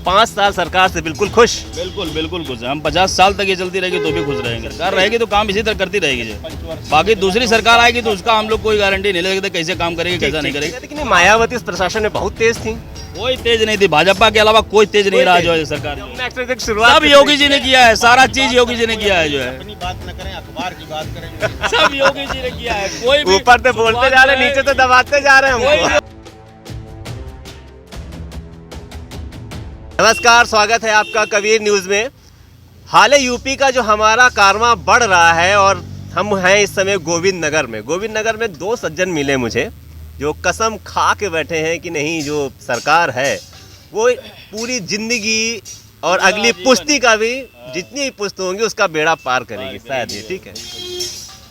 5 साल सरकार से बिल्कुल खुश। बिल्कुल बिल्कुल खुश हैं हम। 50 साल तक ये चलती रहेगी तो भी खुश रहेंगे। सरकार रहेगी तो काम इसी तरह करती रहेगी जो। बाकी दूसरी सरकार आएगी तो उसका हम लोग कोई गारंटी नहीं ले सकते कैसे काम करेगी कैसा नहीं करेगी। लेकिन मायावती इस प्रशासन में बहुत तेज थी। कोई तेज नहीं थी, भाजपा के अलावा कोई तेज नहीं रहा जो है सरकार में। शुरुआत सब योगी जी ने किया है, सारा चीज योगी जी ने किया है जो है। अपनी बात न करें, अखबार की बात करें। सब योगी जी ने किया है। कोई भी ऊपर तो बोलते जा रहे हैं, नीचे तो दबाते जा रहे हैं हमको। नमस्कार, स्वागत है आपका कबीर न्यूज में। हाल यूपी का जो हमारा कारवां बढ़ रहा है और हम हैं इस समय गोविंद नगर में। गोविंद नगर में 2 सज्जन मिले मुझे जो कसम खा के बैठे हैं कि नहीं, जो सरकार है वो पूरी जिंदगी और अगली पुश्ती का भी, जितनी भी पुश्त होंगी उसका बेड़ा पार करेगी शायद ये। ठीक है,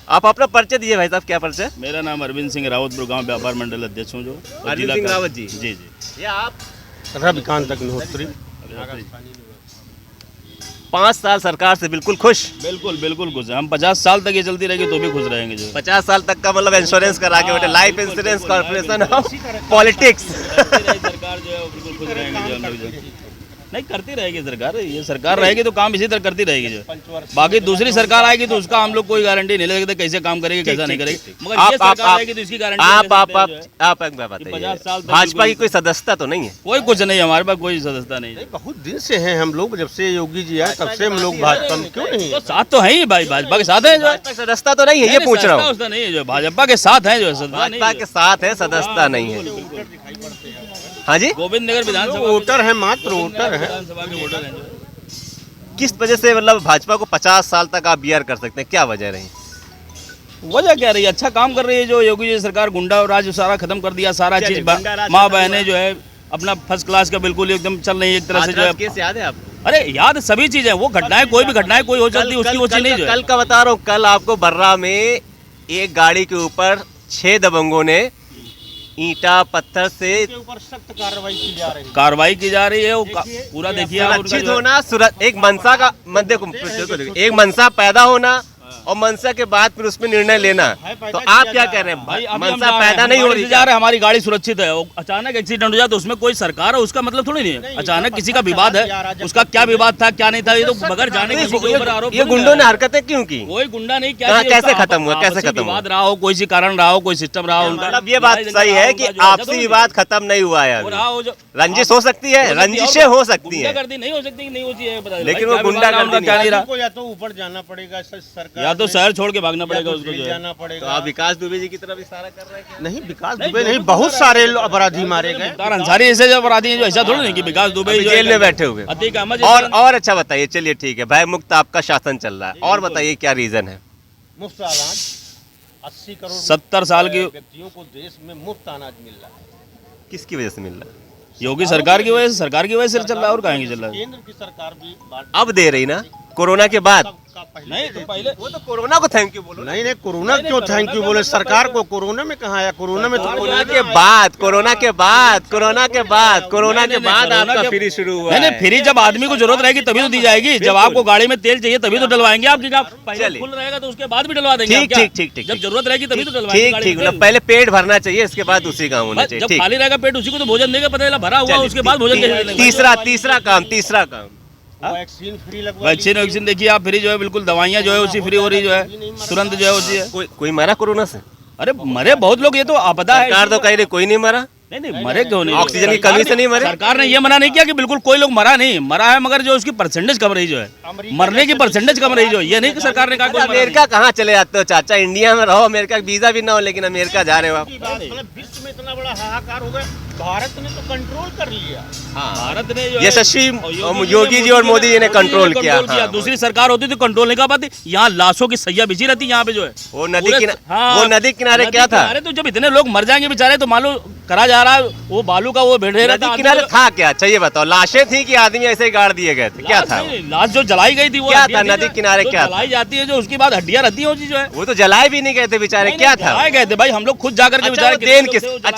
आप अपना परिचय दीजिए भाई साहब। क्या परिचय? मेरा नाम अरविंद सिंह रावत, गुड़गांव व्यापार मंडल अध्यक्ष हूँ जो। अरविंद सिंह रावत जी। जी जी। ये आप? रविकांत अग्निहोत्री। 5 साल सरकार से बिल्कुल खुश। बिल्कुल बिल्कुल खुश हैं हम। 50 साल तक ये चलती रहेगी तो भी खुश रहेंगे जो। 50 साल तक का मतलब इंश्योरेंस करा के बैठे, life insurance corporation of politics. सरकार जो है वो बिल्कुल खुश रहेंगे जो हम लोग जो। नहीं, करती रहेगी सरकार। ये सरकार रहेगी तो काम इसी तरह करती रहेगी जो। बाकी दूसरी सरकार आएगी तो उसका हम लोग कोई गारंटी नहीं ले सकते कैसे काम करेगी कैसा नहीं करेगी। मगर ये सरकार आएगी तो इसकी गारंटी आप एक बात बताइए, 50 साल तक भाजपा की कोई सदस्यता तो नहीं है? कोई कुछ नहीं, हमारे पास कोई सदस्यता नहीं है। बहुत दिन से हैं हम लोग, जब से योगी जी आए तब से हम लोग भाजपा में। क्यों नहीं? तो साथ तो है ही भाई, भाजपा के साथ है जो। सदस्यता तो नहीं है, ये पूछ रहा हूँ। सदस्यता नहीं है जो, भाजपा के साथ है जो। भाजपा के साथ है, सदस्यता नहीं है। हाँ जी, गोविंद नगर विधानसभा वोटर है, मात्र वोटर है। विधानसभा के वोटर हैं जो। किस वजह से मतलब भाजपा को 50 साल तक आप बियर कर सकते हैं? क्या वजह रही? वजह क्या रही है? अच्छा काम कर रही है जो योगी जी सरकार। गुंडा राज सारा खत्म कर दिया, सारा चीज माँ बहनें जो है अपना फर्स्ट क्लास का बिल्कुल एकदम चल रही है एक तरह से जो है। केस याद है आपको? अरे याद सभी चीजें, वो घटनाएं, कोई भी घटनाएं कोई हो सकती है उसकी वो चीज नहीं जो है। कल का बता रहा हूँ, कल आपको बर्रा में एक गाड़ी के ऊपर 6 दबंगों ने ईंटा पत्थर से ऊपर सख्त कार्रवाई की जा रही है। कार्रवाई की जा रही है वो पूरा देखिए आप उनका सुरक्षित जो है। होना, एक मनसा का एक मनसा पैदा होना और मनसा के बाद फिर उसमें निर्णय लेना। तो आप क्या कह रहे भाई हैं? अभी हम मनसा पैदा नहीं हो रही जा रहे, हमारी गाड़ी सुरक्षित है, वो अचानक एक्सीडेंट हो जाए तो उसमें कोई सरकार है उसका मतलब थोड़ी नहीं है। अचानक किसी का विवाद है, उसका क्या विवाद था क्या नहीं था, ये तो बगैर जाने किसी के ऊपर आरोप। ये गुंडों ने हरकतें क्यों की? कोई गुंडा नहीं, क्या कैसे खत्म हुआ? कैसे खत्म हुआ? विवाद रहा हो, कोई सी कारण रहा हो, कोई सिस्टम रहा हो उनका। मतलब ये बात सही है कि आपसी विवाद खत्म नहीं हुआ है अभी। रंजिश हो सकती है, रंजिशें हो सकती है, नहीं हो सकती, नहीं होती है, लेकिन वो गुंडा क्या नहीं रहा। या तो ऊपर जाना पड़ेगा सरकार, या तो शहर छोड़ के भागना पड़ेगा उसको जो है। जाना तो पड़ेगा। आप विकास दुबे जी की तरफ इशारा कर रहे हैं क्या? नहीं, विकास दुबे नहीं, बहुत सारे अपराधी मारे गए। मुख्तार अंसारी ऐसे जो अपराधी हैं जो, ऐसा थोड़ा नहीं कि विकास दुबे अभी जेल में बैठे हुए। अतीक अहमद और अच्छा बताइए, चलिए ठीक है, भय मुक्त आपका शासन चल रहा है, और बताइए क्या रीजन है? मुफ्त अनाज 80 करोड़ 70 साल की व्यक्तियों को देश में मुफ्त अनाज मिल रहा है। किसकी वजह से मिल रहा है? योगी सरकार की वजह से, सरकार की वजह से चल रहा है और कहाँ की चल रहा है। केंद्र की सरकार भी अब दे रही ना, कोरोना के बाद। नहीं तो पहले वो तो कोरोना को थैंक यू बोलो। नहीं, कोरोना क्यों थैंक यू बोले? सरकार को कोरोना में कहा आया? कोरोना में तो कोरोना के बाद आपका फ्री शुरू हुआ नहीं, है। फ्री जब आदमी को जरूरत रहेगी तभी तो दी जाएगी। जब आपको गाड़ी में तेल चाहिए तभी तो डलवाएंगे आपकी। पहले फुल रहेगा तो उसके बाद भी डलवा देंगे। ठीक। जब जरूरत रहेगी तभी तो डलवाएंगे। ठीक, मतलब पहले पेट भरना चाहिए, इसके बाद उसी काम होना चाहिए। जब खाली रहेगा पेट उसी को तो भोजन देगा, पता चला भरा हुआ उसके बाद भोजन कैसे देंगे? तीसरा काम वैक्सीन फ्री लगवा। वैक्सीन देखिए आप, फ्री जो है बिल्कुल, दवाइयाँ जो है उसी फ्री हो रही जो है, तुरंत जो है उसी है। कोई मरा कोरोना से? अरे मरे बहुत लोग, ये तो आपदा है। सरकार तो कह रही कोई नहीं मरा। नहीं, मरे क्यों नहीं? ऑक्सीजन की कमी से नहीं मरे। सरकार ने ये मना नहीं किया कि बिल्कुल कोई लोग मरा नहीं, मरा है, मगर जो उसकी परसेंटेज कम रही जो है, मरने की परसेंटेज कम रही जो है। ये नहीं कि सरकार ने कहा कोई मरा नहीं। अमेरिका कहाँ चले जाते हो चाचा? इंडिया में रहो, अमेरिका का वीजा भी ना हो, लेकिन अमेरिका जा रहे हो आप। मतलब विश्व में इतना बड़ा हाहाकार हो गया, भारत ने तो कंट्रोल कर लिया। भारत ने यशस्वी योगी जी और मोदी जी ने कंट्रोल किया। दूसरी सरकार होती तो कंट्रोल नहीं कर पाती। यहाँ लाशों की सैया बिछी रहती यहाँ पे जो है। वो नदी किनारे क्या था? अरे तो जब इतने लोग मर जाएंगे बेचारे तो मालूम करा जा रहा है, वो बालू का वो भेड़े नदी किनारे था क्या? अच्छा ये बताओ, लाशें थी कि आदमी ऐसे ही गाड़ दिए गए थे? क्या था? लाश जो जलाई गई थी वो क्या था? नदी किनारे क्या जलाई जाती है जो, उसके बाद हड्डियां रहती है जो है। वो तो जलाए भी नहीं गए थे बेचारे, क्या था? जलाए गए थे भाई, हम लोग खुद जाकर के बेचारे।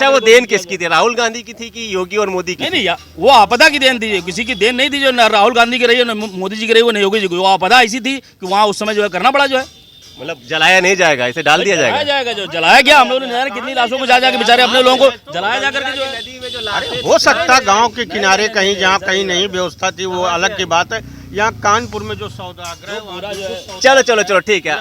वो देन किसकी थी? राहुल गांधी की थी कि योगी और मोदी की? नहीं, वो आपदा की देन थी, किसी की देन नहीं थी। जो न राहुल गांधी की रही है, न मोदी जी की रही है, न योगी जी की। वो आपदा ऐसी थी कि वहाँ उस समय जो है करना पड़ा जो है। मतलब जलाया नहीं जाएगा, इसे डाल दिया जलाया जाएगा। जाएगा। जो जलाया गया हम लोगों ने नहीं जाना कितनी लाशों को जा जाके बेचारे अपने लोगों को जलाया जा करके जो है। नदी में जो लाशें हो सकता गांव के किनारे कहीं जहाँ कहीं नहीं व्यवस्था थी वो अलग की बात है। यहाँ कानपुर में जो सौदागर पूरा जो है चलो चलो चलो ठीक है,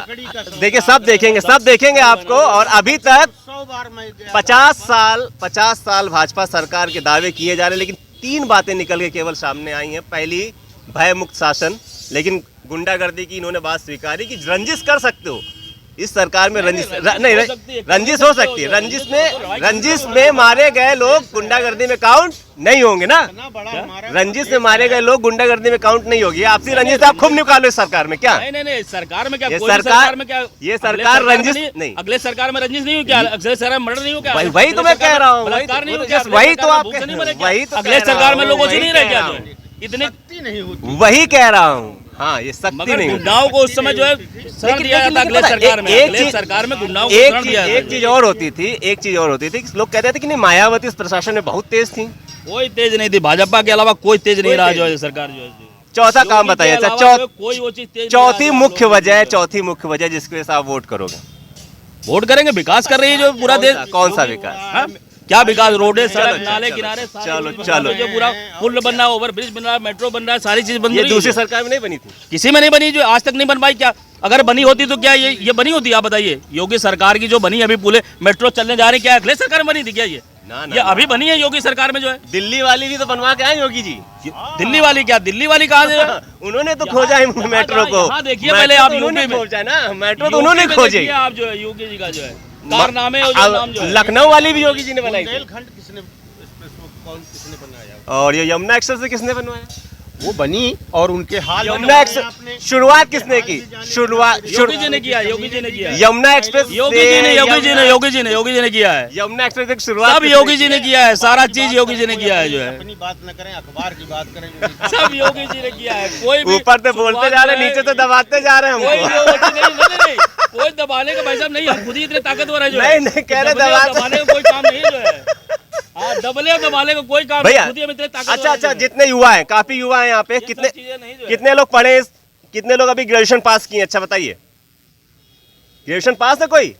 देखिए सब देखेंगे आपको। और अभी तक 100 बार मैं गया। 50 साल भाजपा सरकार के दावे किए जा रहे हैं, लेकिन 3 बातें निकल के केवल सामने आई हैं। पहली, भय मुक्त शासन, लेकिन गुंडागर्दी की इन्होंने बात स्वीकारी कि रंजिश कर सकते हो इस सरकार में। रंजिश हो सकती है। रंजिश में मारे गए लोग गुंडागर्दी में काउंट नहीं होंगे ना। रंजिश में मारे गए लोग गुंडागर्दी में काउंट नहीं होगी। आपसी रंजिश आप खूब निकालो इस सरकार में क्या? नहीं सरकार में क्या, ये कोई सरकार में क्या, ये सरकार रंजिश नहीं। अगले सरकार में रंजिश नहीं हो क्या? अगले सरकार में मर्डर नहीं हो क्या? वही तो मैं कह रहा हूँ, बलात्कार नहीं हो क्या? वही तो आप वही तो अगले सरकार में लोगों से नहीं रह गया इतने नहीं होती। वही कह रहा हूँ। हाँ, ये शक्ति मगर नहीं गुंडाओं को उस समय जो है शरण दिया जाता अगले सरकार में। अगले सरकार में गुंडाओं को शरण दिया एक चीज और होती थी, लोग कहते थे कि नहीं मायावती इस प्रशासन में बहुत तेज थी। कोई तेज नहीं थी, भाजपा के अलावा कोई तेज नहीं रहा जो है सरकार जो है। चौथा काम बताइए, कोई वो चीज तेज चौथी मुख्य वजह जिसकी वजह से आप वोट करोगे। वोट करेंगे, विकास कर रही है जो पूरा देश। कौन सा विकास? हाँ? क्या विकास? रोडे, सड़क, नाले, किनारे, चलो। जो पूरा पुल बन रहा है, ओवर ब्रिज बन रहा है, मेट्रो बन रहा है, सारी चीज बन ये रही है। दूसरी सरकार में नहीं बनी थी। किसी में नहीं बनी, जो आज तक नहीं बन पाई। क्या अगर बनी होती तो क्या ये बनी होती? आप बताइए। योगी सरकार की जो बनी अभी पुले मेट्रो चलने जा रही, क्या अगले सरकार में बनी थी क्या? ये अभी बनी है योगी सरकार में जो है। दिल्ली वाली भी तो बनवा के आए योगी जी। दिल्ली वाली क्या? दिल्ली वाली कहाँ से? उन्होंने तो खोजा है मेट्रो को। हाँ देखिए पहले आप यूपी में खोजा ना, मेट्रो तो उन्होंने खोजी। आप जो है योगी जी का जो है कारनामे और जो नाम जो है। लखनऊ वाली भी योगी जी ने बनाई थी। बुंदेलखंड किसने बनाया? और ये यमुना एक्सप्रेस किसने बनवाया? वो बनी और उनके हाल में यमुना एक्सप्रेस शुरुआत किसने की? योगी जी ने किया, योगी जी ने किया। यमुना एक्सप्रेस योगी जी ने किया है। यमुना एक्सप्रेस की शुरुआत सब योगी जी ने किया है, सारा चीज योगी जी ने किया है जो है। अपनी बात न करें, अखबार की बात करें। सब योगी जी ने किया है। कोई भी ऊपर तो बोलते जा रहे, नीचे तो दबाते जा रहे हैं कोई हमको। नहीं, कोई दबाने का भाई साहब नहीं, हम खुद ही इतने ताकतवर है जो है। नहीं कह रहे दबाने का कोई काम नहीं जो है। हाँ, दबाने का कोई काम भैया। नहीं, खुद ही हम इतने ताकतवर अच्छा, हैं जो है। जितने युवा हैं, काफी युवा हैं यहाँ पे, ये सब कितने चीजें नहीं जो है। कितने लोग पढ़े, कितने लोग अभी ग्रेजुएशन पास किए? अच्छा बताइए, ग्रेजुएशन पास है कोई?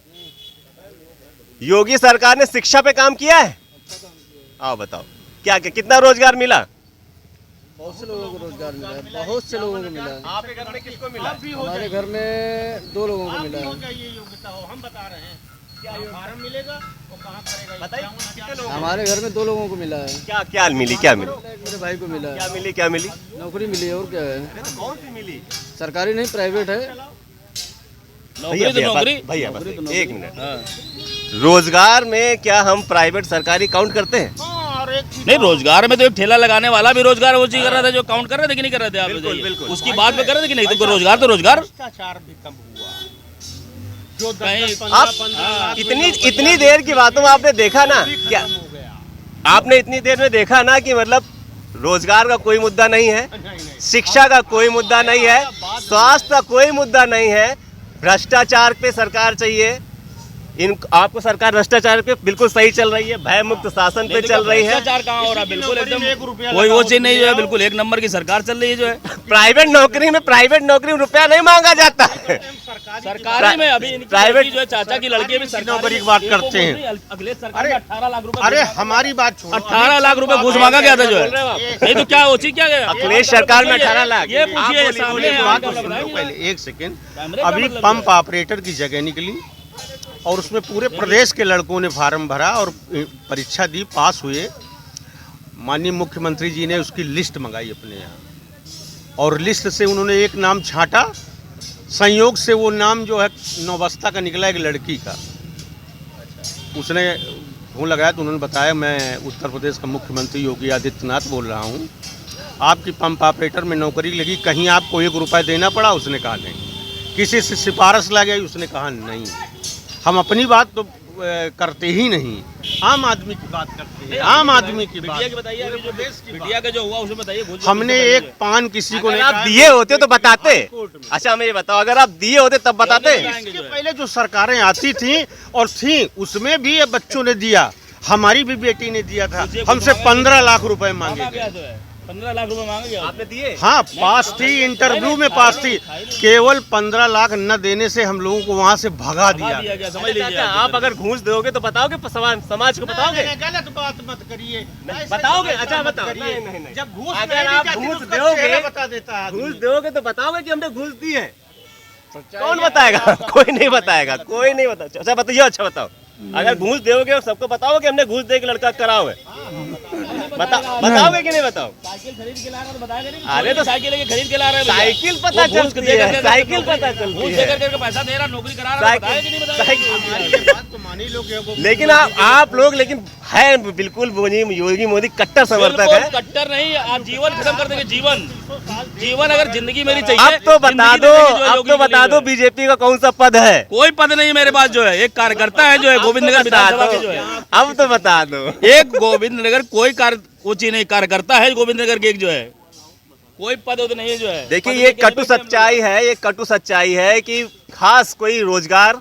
योगी सरकार ने शिक्षा पे काम किया है? आओ बताओ, क्या कितना रोजगार मिला? बहुत से लोगों को रोजगार मिला है, बहुत से लोगों को मिला है। आपके घर में किसको मिला? हमारे घर में 2 लोगों को मिला है। ये योग्यता हो, हम बता रहे हैं क्या फार्म मिलेगा और कहाँ करेगा? बताइए कितने लोग? हमारे घर में 2 लोगों को मिला है। क्या मिली? मेरे भाई को मिला है। क्या मिली? नौकरी मिली है और क्या है? कौन सी मिली? सरकारी नहीं, प्राइवेट है। नौकरी तो नौकरी। भैया बस एक मिनट, रोजगार में क्या हम प्राइवेट सरकारी काउंट करते हैं? और एक नहीं, रोजगार में तो एक ठेला लगाने वाला भी रोजगार वो चीज कर रहा था जो काउंट कर रहे थे कि नहीं कर रहे थे? आप बताइए। उसकी बात में कर रहे थे कि नहीं? तो रोजगार तो रोजगार। भ्रष्टाचार भी कम हुआ। जो कहीं 10-15 इतनी देर की बातों में आपने देखा ना, क्या हो गया। आपने इतनी देर में देखा ना कि मतलब रोजगार का कोई मुद्दा नहीं है, शिक्षा का कोई मुद्दा नहीं है, स्वास्थ्य का कोई मुद्दा नहीं है, भ्रष्टाचार पे सरकार चाहिए। आपको सरकार भ्रष्टाचार पे बिल्कुल सही चल रही है, भय मुक्त शासन पे चल रही है। भ्रष्टाचार कहाँ हो रहा है? बिल्कुल एकदम कोई वो चीज नहीं जो है, बिल्कुल एक नंबर की सरकार चल रही है जो है। प्राइवेट नौकरी में रुपया नहीं मांगा जाता है। सरकारी में अभी प्राइवेट जो है चाचा की लड़की भी नौकरी की बात करते हैं। अगले सरकार में 18 लाख रुपए। अरे हमारी बात छोड़ो। 18 लाख रुपए घूस मांगा गया था जो है। नहीं तो क्या उसी क्या गया? अखिलेश सरकार में 18 लाख। ये पूछिए सामने बात तो सुन लो पहले, एक सेकेंड। अभी पंप ऑपरेटर की जगह निकली और उसमें पूरे प्रदेश के लड़कों ने फार्म भरा और परीक्षा दी, पास हुए। माननीय मुख्यमंत्री जी ने उसकी लिस्ट मंगाई अपने यहाँ और लिस्ट से उन्होंने एक नाम छांटा। संयोग से वो नाम जो है नौबस्ता का निकला, एक लड़की का। उसने फोन लगाया तो उन्होंने बताया, मैं उत्तर प्रदेश का मुख्यमंत्री योगी आदित्यनाथ बोल रहा हूँ, आपकी पंप ऑपरेटर में नौकरी लगी, कहीं आपको 1 रुपया देना पड़ा? उसने कहा नहीं। किसी से सिफारिश लगी? उसने कहा नहीं। हम अपनी बात तो करते ही नहीं, आम आदमी की बात करते हैं, आम आदमी की बात। बताइए मीडिया का जो हुआ उसमें बताइए। हमने एक पान किसी को अगर आप दिए होते तो बताते। अच्छा हमें ये बताओ, अगर आप दिए होते तब बताते? इसके पहले जो सरकारें आती थी और थी उसमें भी ये बच्चों ने दिया। हमारी भी बेटी ने दिया था, हमसे 15 लाख रुपए मांगे गए। 15 लाख रुपए मांगे क्या? आपने दिए? हाँ, पास थी, इंटरव्यू में पास थी। केवल 15 लाख न देने से हम लोगों को वहाँ से भगा दिया। दिया क्या समझ अरे लीजिए चाचा, आप अगर घूस दोगे तो बताओगे, समाज को बताओगे? नहीं, गलत बात मत करिए। ऐसे बताओगे? गलत अच्छा, मत बताओ। करिए। नहीं। जब घूस अगर नहीं दी आप जाती तो घूस उसका दोगे- चेहरा बता देता है आदमी। घूस दोगे तो बताओगे कि हमने घूस दी है? कौन बताएगा? कोई नहीं बताएगा, कोई नहीं बताएगा। अच्छा बताइए, अच्छा बताओ, अगर घूस दोगे और सबको बताओगे कि हमने घूस दे के लड़का कराओ है, बताओगे कि नहीं बताओ? साइकिल खरीद के ला रहा है तो बताया नहीं? अरे तो साइकिल लेके खरीद के ला रहा है भैया। साइकिल पता वो घूस चलती दे है, करके- साइकिल पता चलती घूस है। दे करके पैसा दे रहा, नौकरी करा रहा है, बताया कि नहीं बताया? साइकिल- ये बात तो मानी लो कि वो लेकिन आप लोग लेकिन है बिल्कुल योगी मोदी कट्टर समर्थक बिल्कुल है। कट्टर नहीं, आप जीवन खत्म कर देंगे। जीवन अगर जिंदगी मेरी चाहिए, अब तो बता जिंदगी दो, देंगे जो है अब योगी तो बता मोदी दो जो है। बीजेपी का कौन सा पद है? कोई पद नहीं मेरे पास जो है, एक कार्यकर्ता है जो है गोविंद नगर विधानसभा के जो है। अब तो बता दो। एक गोविंद नगर कोई कोची नहीं, कार्यकर्ता है गोविंद नगर के एक जो है, कोई पद उद नहीं है जो है। देखिए पद ये लेके कटु नहीं बैठे हम सच्चाई है, ये कटु सच्चाई है कि खास कोई रोजगार,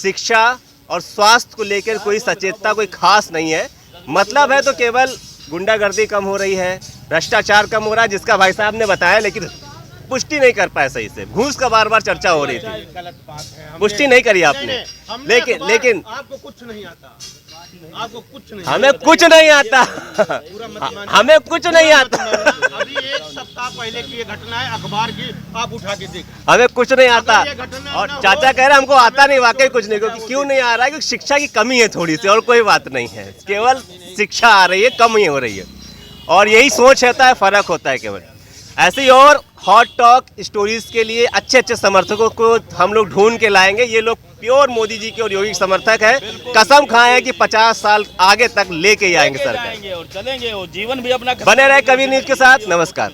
शिक्षा और स्वास्थ्य को लेकर कोई सचेतता कोई खास नहीं है। मतलब है तो केवल गुंडागर्दी कम हो रही है, भ्रष्टाचार कम हो रहा है, जिसका भाई साहब ने बताया, लेकिन पुष्टि नहीं कर पाए सही से। घूस का बार बार चर्चा हो रही थी, गलत बात है। पुष्टि नहीं करी आपने। लेकिन आपको कुछ नहीं आता, आपको कुछ नहीं हमें कुछ नहीं आता, पूरा मत मानिए। हमें कुछ नहीं आता, अभी एक सप्ताह पहले की ये घटना है, अखबार की, आप उठा के देखिए। हमें कुछ नहीं आता। अगर ये घटना और ना हो- चाचा कह रहे हैं हमको आता नहीं, वाकई कुछ नहीं। क्योंकि क्यों नहीं आ रहा है? क्योंकि शिक्षा की कमी है थोड़ी सी, और कोई बात नहीं है। केवल शिक्षा आ रही है, कम ही हो रही है, और यही सोच होता है, फर्क होता है केवल। ऐसे ही और हॉट टॉक स्टोरीज के लिए अच्छे अच्छे समर्थकों को हम लोग ढूंढ के लाएंगे। ये लोग प्योर मोदी जी के और योगी के समर्थक है, कसम खाए हैं कि 50 साल आगे तक लेके ही आएंगे सरकार। जाएंगे और चलेंगे और जीवन भी अपना बने रहे कबीर न्यूज के साथ। नमस्कार।